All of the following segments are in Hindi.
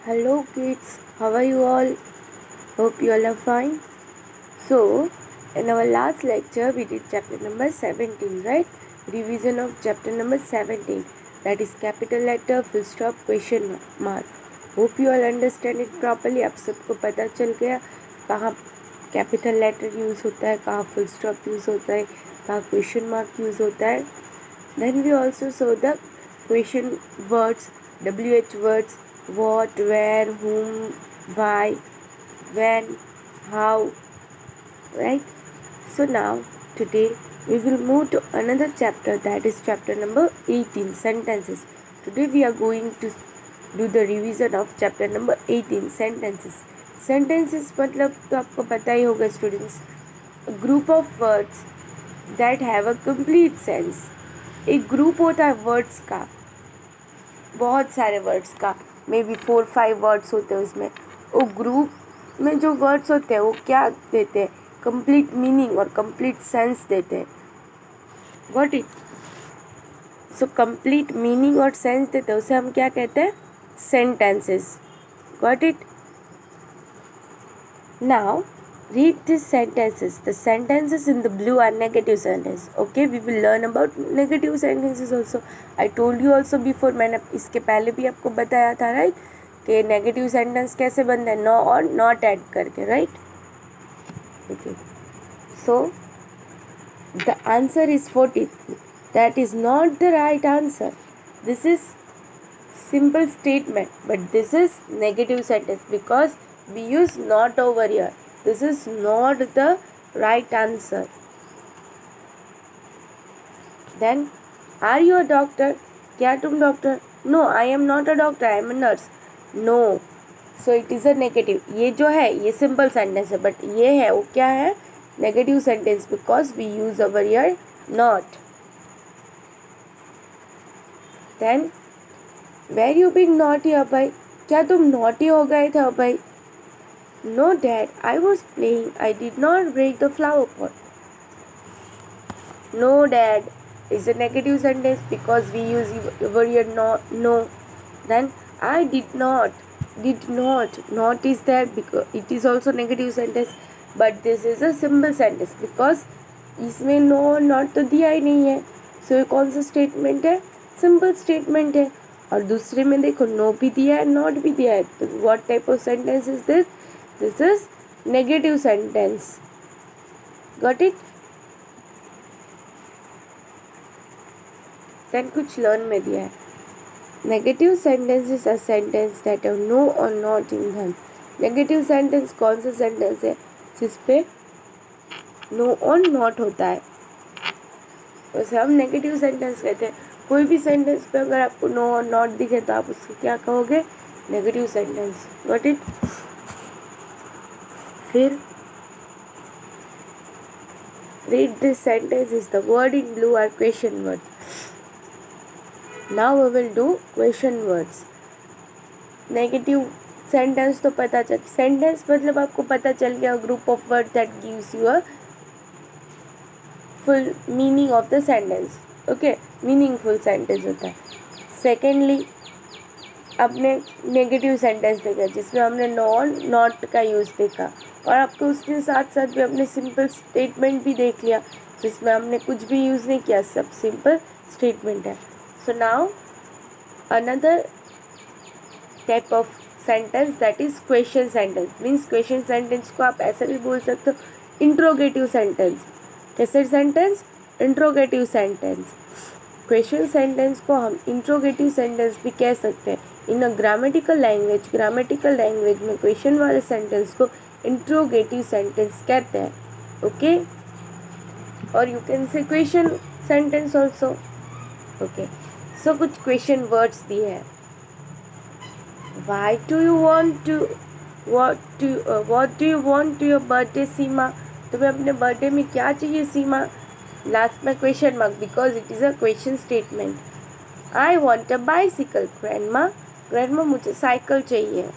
Hello kids, how are you all? Hope you all are fine. So, in our last lecture we did chapter number 17, right? Revision of chapter number 17, that is capital letter, full stop, question mark. Hope you all understand it properly. आप सबको पता चल गया कहाँ कैपिटल लेटर यूज़ होता है, कहाँ फुल स्टॉप यूज़ होता है, कहाँ क्वेश्चन मार्क यूज़ होता है. Then we also saw the question words, WH words, what, where, whom, why, when, how, right? So now today we will move to another chapter, that is chapter number 18, sentences. Today we are going to do the revision of chapter number 18, sentences. Sentences मतलब तो आपको पता ही होगा students, a group of words that have a complete sense. एक ग्रुप होता है वर्ड्स का, बहुत सारे वर्ड्स का, मे बी 4-5 वर्ड्स होते हैं उसमें. वो ग्रुप में जो वर्ड्स होते हैं वो क्या देते हैं, कंप्लीट मीनिंग और कंप्लीट सेंस देते हैं. Got it? So complete meaning और सेंस देते हैं, उसे हम क्या कहते हैं, sentences. Got it? Now read these sentences. The sentences in the blue are negative sentences. Okay, we will learn about negative sentences also. I told you also before, मैंने इसके पहले भी आपको बताया था, राइट, कि नेगेटिव सेंटेंस कैसे बनता है, नो और नॉट ऐड करके, right. Okay, so the answer is 43. That is not the right answer. This is simple statement, but this is negative sentence because we use not over here. This is not the right answer. Then, are you a doctor? क्या तुम doctor? No, I am not a doctor. I am a nurse. No. So it is a negative. ये जो है ये simple sentence है, but ये है वो क्या है, negative sentence because we use over here not. Then, were you being naughty अभय? क्या तुम naughty हो गए थे अभय? No dad, I was playing. I did not break the flower pot. No dad is a negative sentence because we use over here no. Then I did not. Not is there because it is also negative sentence, but this is a simple sentence because इसमें no और not तो दिया ही नहीं है. So ये कौन सा statement है? Simple statement है. और दूसरे में देखो no भी दिया है, not भी दिया है. तो what type of sentence is this? This is negative sentence. Got it? Then कुछ learn में दिया है. Negative sentences are sentences that have no or not in them. Negative sentence कौन सा sentence है जिसपे no और not होता है, उसे हम negative sentence कहते हैं. कोई भी sentence पे अगर आपको no और not दिखे तो आप उसको क्या कहोगे, negative sentence. Got it? फिर read this sentence. Is the word in blue are question words. Now we will do question words. Negative sentence तो पता चल, sentence मतलब आपको पता चल गया, group of words that gives you a full meaning of the sentence. Okay, meaningful sentence होता है. Secondly, आपने नेगेटिव सेंटेंस देखा जिसमें हमने नॉन नॉट का यूज़ देखा, और आपको उसके साथ साथ भी अपने सिंपल स्टेटमेंट भी देख लिया जिसमें हमने कुछ भी यूज़ नहीं किया, सब सिंपल स्टेटमेंट है. So now another type of sentence that is question sentence. Means question sentence को आप ऐसे भी बोल सकते हो, इंट्रोगेटिव सेंटेंस. कैसे sentence? Interrogative sentence. Question sentence को हम इंट्रोगेटिव सेंटेंस भी कह सकते हैं. इन अ ग्रामेटिकल लैंग्वेज में क्वेश्चन वाले सेंटेंस को इंट्रोगेटिव सेंटेंस कहते हैं. ओके, और you can say question sentence also. Okay, so कुछ क्वेश्चन वर्ड्स दिए हैं. Why do you want to what do you want to your birthday, सीमा? तुम्हें अपने बर्थडे में क्या चाहिए सीमा? लास्ट में question mark because it is a question statement. I want a bicycle grandma मुझे साइकिल चाहिए.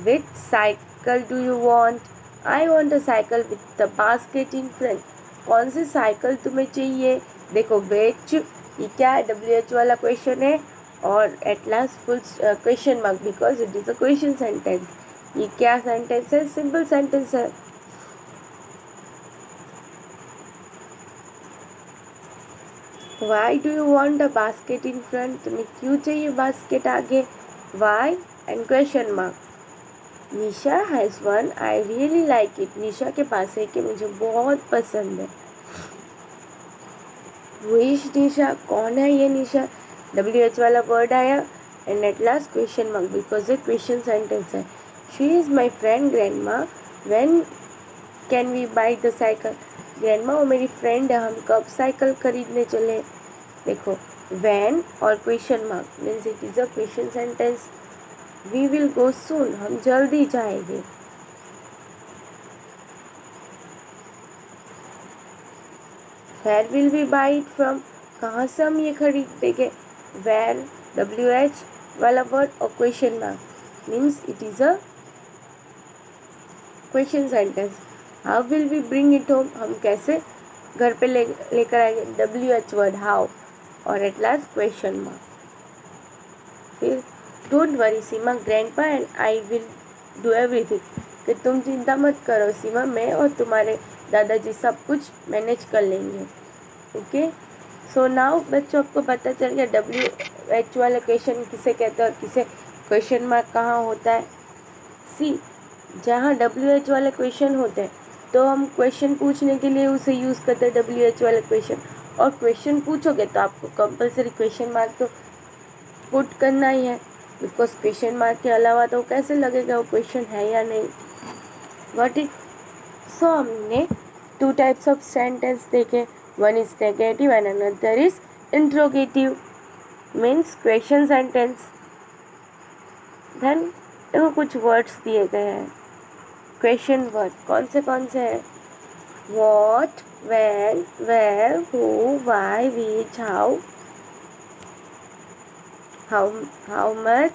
Which cycle do you want? I want a cycle with the basket in front. कौन सी साइकिल तुम्हें चाहिए? देखो विच ये क्या है, WH वाला क्वेश्चन है और at last full question mark because it is a question sentence. ये क्या सेंटेंस है? सिंपल सेंटेंस है। Why do you want a basket in front? तुम्हें क्यों चाहिए बास्केट आगे? Why and question mark. Nisha has one, I really like it. Nisha के पास है कि मुझे बहुत पसंद है। Who is Nisha? कौन है ये निशा? WH वाला वर्ड आया and at last question mark because ये क्वेश्चन सेंटेंस है। She is my friend grandma, when can we buy the cycle? Grandma वो मेरी फ्रेंड है, हम कब साइकिल खरीदने चले? देखो व्हेन और question mark means it is a question sentence. We will go soon, हम जल्दी जाएंगे। Where will we buy it from? कहाँ से हम ये खरीदेंगे? वेयर WH वाला वर्ड और question mark means it is a question sentence. How will we bring it home? हम कैसे घर पे लेकर आएंगे? WH वर्ड हाउ और एट लास्ट क्वेश्चन मार्क। फिर don't worry Seema, grandpa and I will do everything. कि तुम चिंता मत करो सीमा, मैं और तुम्हारे दादाजी सब कुछ मैनेज कर लेंगे। ओके सो नाउ बच्चों आपको पता चल गया WH वाला क्वेश्चन किसे कहते हैं और किसे क्वेश्चन मार्क कहाँ होता है। सी जहाँ WH वाले क्वेश्चन होते हैं तो हम क्वेश्चन पूछने के लिए उसे यूज़ करते हैं WH वाले क्वेश्चन, और क्वेश्चन पूछोगे तो आपको कंपलसरी क्वेश्चन मार्क तो पुट करना ही है बिकॉज क्वेश्चन मार्क के अलावा तो कैसे लगेगा वो क्वेश्चन है या नहीं। व्हाट इट सो हमने टू टाइप्स ऑफ सेंटेंस देखे, one is negative and another is interrogative means question sentence. Then देखो कुछ वर्ड्स दिए गए हैं क्वेश्चन वर्ड, कौन से हैं? What, when, where, who, why, which, how much,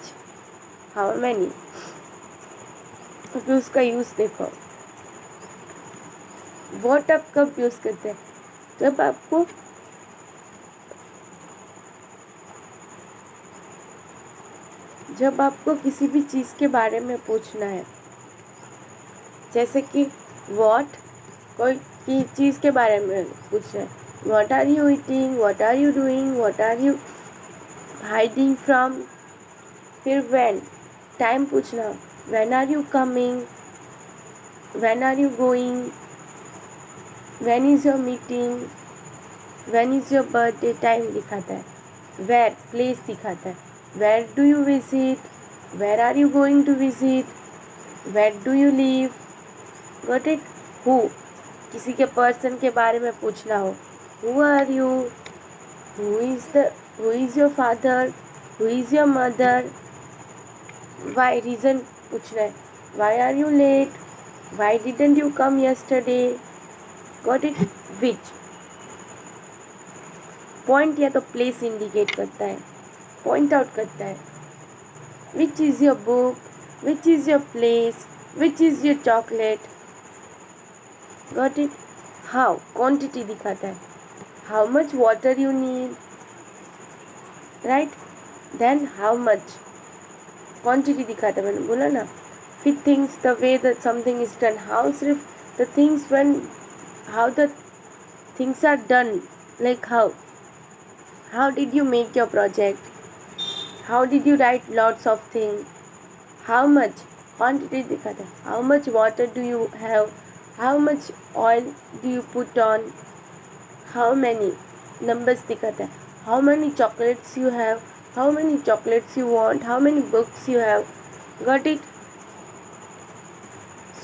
how many. अभी उसका यूज देखो। व्हाट आप कब यूज करते हैं? जब आपको किसी भी चीज़ के बारे में पूछना है, जैसे कि व्हाट कोई की चीज़ के बारे में पूछना है, what are you eating, what are you doing, what are you hiding from. फिर व्हेन टाइम पूछना, when are you coming, when are you going, when is your meeting, when is your birthday, time दिखाता है। वेयर प्लेस दिखाता है, where do you visit, where are you going to visit, where do you live. Got it. Who किसी के पर्सन के बारे में पूछना हो, who are you, who is your father, who is your mother. Why reason पूछना है, why are you late, why didn't you come yesterday. Got it. Which point या तो प्लेस इंडिकेट करता है, पॉइंट आउट करता है। Which is your book, which is your place, which is your chocolate. Got it. How quantity दिखाता है, how much water you need, right. Then how much quantity दिखाता है, मैंने बोला ना। फिर things the way that something is done, how सिर्फ the things when how the things are done, like how did you make your project, how did you write lots of thing. How much quantity दिखाता है, how much water do you have, how much oil do you put on. How many numbers दिखाता है, how many chocolates you have, how many chocolates you want, how many books you have. Got it.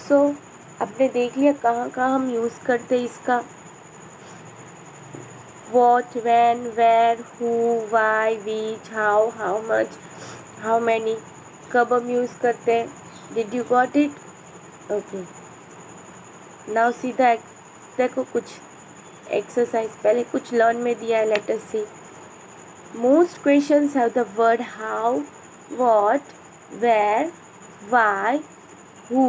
So आपने देख लिया कहाँ कहाँ हम यूज़ करते हैं इसका। what, when, where, who, why, which, how much, how many, कब हम यूज़ करते हैं। Did you got it? Okay now सीधा देखो कुछ एक्सरसाइज पहले कुछ लर्न में दिया है, let us see. Most questions have the word how, what, where, why, who,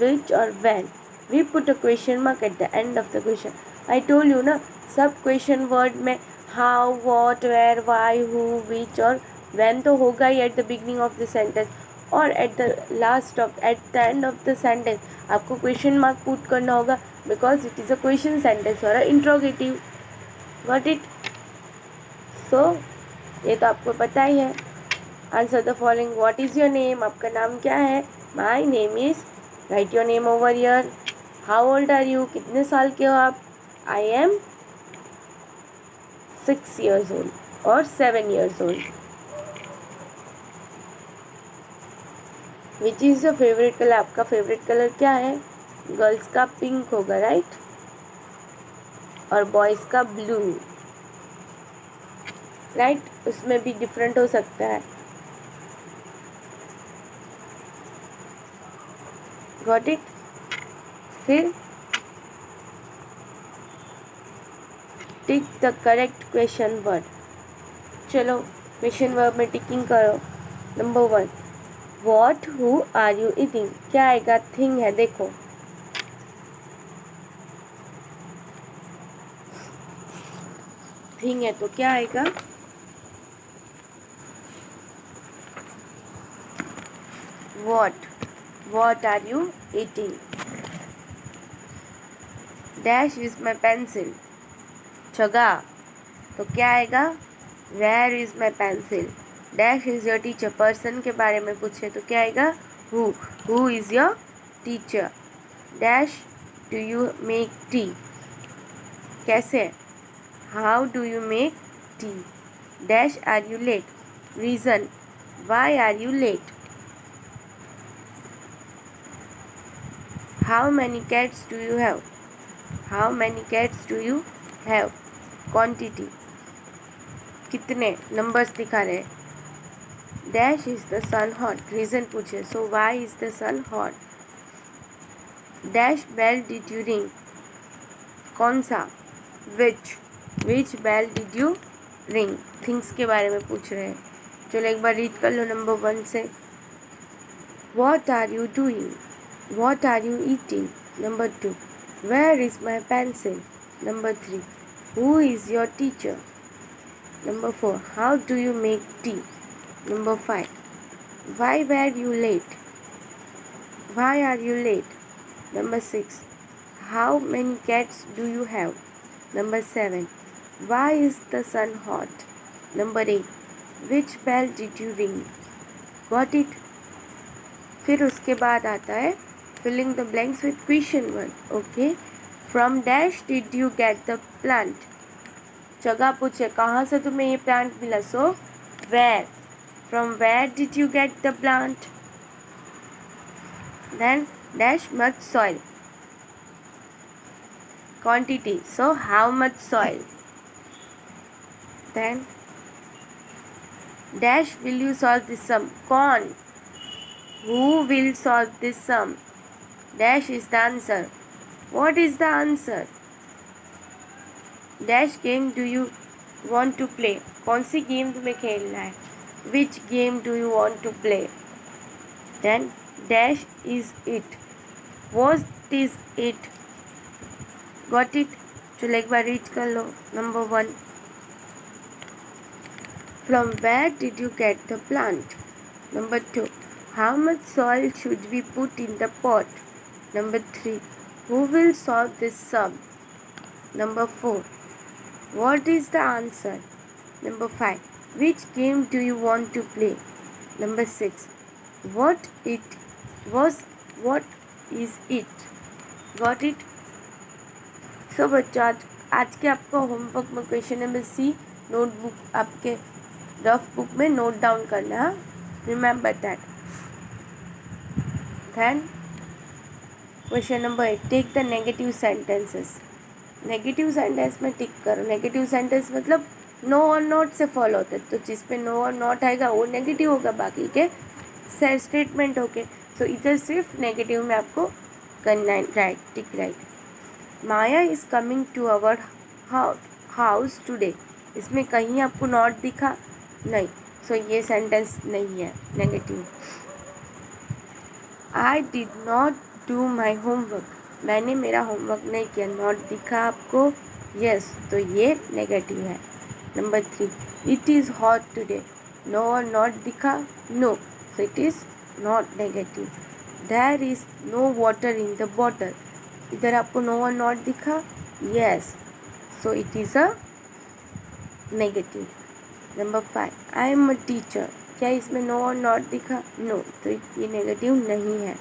which और when. We put a question mark at the end of the question. I told you ना, सब क्वेश्चन वर्ड में how, what, where, why, who, which और वैन तो होगा ही at the beginning of the sentence, और at the end of the sentence आपको क्वेश्चन मार्क पुट करना होगा, because it is a question sentence और इंट्रोगेटिव। Got it? सो ये तो आपको पता ही है। Answer the following. What is your name? आपका नाम क्या है? My name is, write your name over here. How old are you? कितने साल के हो आप? आई एम 6 years old और 7 years old. Which is your favourite colour? आपका फेवरेट कलर क्या है? गर्ल्स का पिंक होगा, राइट, और बॉयज़ का ब्लू, राइट, उसमें भी डिफरेंट हो सकता है। Got it? फिर tick the correct question word. चलो क्वेश्चन वर्ड में टिकिंग करो। Number 1, what who are you eating? क्या आएगा? थिंग है, देखो थिंग है तो क्या आएगा? What are you eating? Dash is my pencil. जगह तो क्या आएगा? Where is my pencil. Dash is your teacher. Person के बारे में पूछे तो क्या आएगा? Who is your teacher. Dash do you make tea? कैसे? How do you make tea. Dash are you late. Reason why are you late. How many cats do you have? How many cats do you have. Quantity कितने, नंबर्स दिखा रहे हैं। Dash is the sun hot. Reason पूछे, so why is the sun hot. Dash bell did you ring? कौन सा? Which bell did you ring. Things के बारे में पूछ रहे हैं। चलो एक बार रीड कर लो नंबर 1 से। What are you doing? What are you eating? Number 2, where is my pencil? Number 3, who is your teacher? Number 4, how do you make tea? Number 5, why were you late? Why are you late? Number 6, how many cats do you have? Number 7, why is the sun hot? Number 8, which bell did you ring? Got it? फिर उसके बाद आता है filling the blanks with question word. Okay, from dash did you get the plant? जगह पूछे कहाँ से तुम्हें ये प्लांट मिला, so where. From where did you get the plant. Then dash much soil. Quantity, so how much soil. Then dash will you solve this sum. कौन? Who will solve this sum. Dash is the answer. What is the answer. Dash game do you want to play. कौन सी गेम तुम्हें खेलना है। Which game do you want to play. Then dash is it. What is it. Got it. चलो एक बार रीड कर लो number 1, from where did you get the plant. Number 2, how much soil should we put in the pot. Number 3, who will solve this sum. Number 4, what is the answer? Number 5, which game do you want to play? Number 6, what is it? Got it? So बच्चों आज के आपको होमवर्क में क्वेश्चन नंबर सी नोटबुक आपके रफ बुक में नोट डाउन करना है। Remember that. Then question number 8, take the negative sentences. Negative sentence में टिक करो। नेगेटिव सेंटेंस मतलब नो और नॉट से फॉलो होते, तो जिस पे नो और नॉट आएगा वो नेगेटिव होगा, बाकी के स्टेटमेंट होके। सो इधर सिर्फ नेगेटिव में आपको करना है, right, tick right. Maya is coming to our house today. इसमें कहीं आपको नॉट दिखा नहीं, सो ये सेंटेंस नहीं है, negative. I did not do my homework. मैंने मेरा होमवर्क नहीं किया, नॉट दिखा आपको, यस, तो ये नेगेटिव है। Number 3, it is hot today. No और नॉट दिखा, no, so it is not negative. There is no water in the bottle, इधर आपको नो और नॉट दिखा, yes, so it is a negative. Number 5, I am a teacher, क्या इसमें नो और नॉट दिखा, नो, तो ये नेगेटिव नहीं है.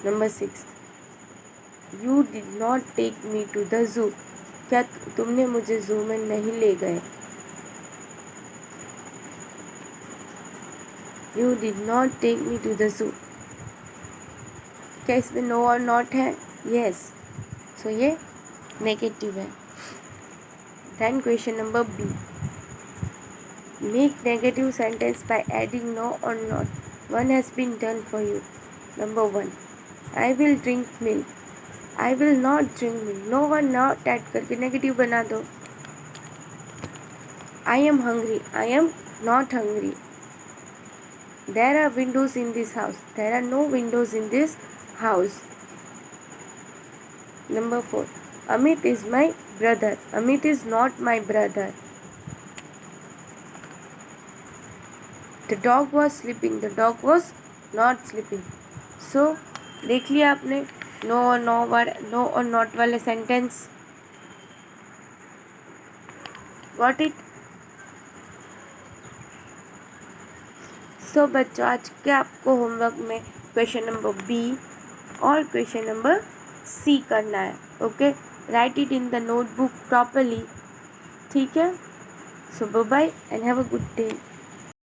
Number 6, you did not take me to the zoo, क्या तुमने मुझे जू में नहीं ले गए, you did not take me to the zoo, क्या इसमें नो और नॉट है, यस, सो ये नेगेटिव है. Then question number B, make negative sentence by adding no or not. One has been done for you. Number 1, I will drink milk. I will not drink milk. No or not add करके नेगेटिव बना दो. I am hungry. I am not hungry. There are windows in this house. There are no windows in this house. Number 4, Amit is my brother. Amit is not my brother. The dog was sleeping. The dog was not sleeping. So देख लिया आपने नो और नॉट वाले सेंटेंस. Got it. सो बच्चों, आज के आपको होमवर्क में क्वेश्चन नंबर बी और क्वेश्चन नंबर सी करना है. Okay, write it in the notebook properly. ठीक है. So bye bye and have a good day.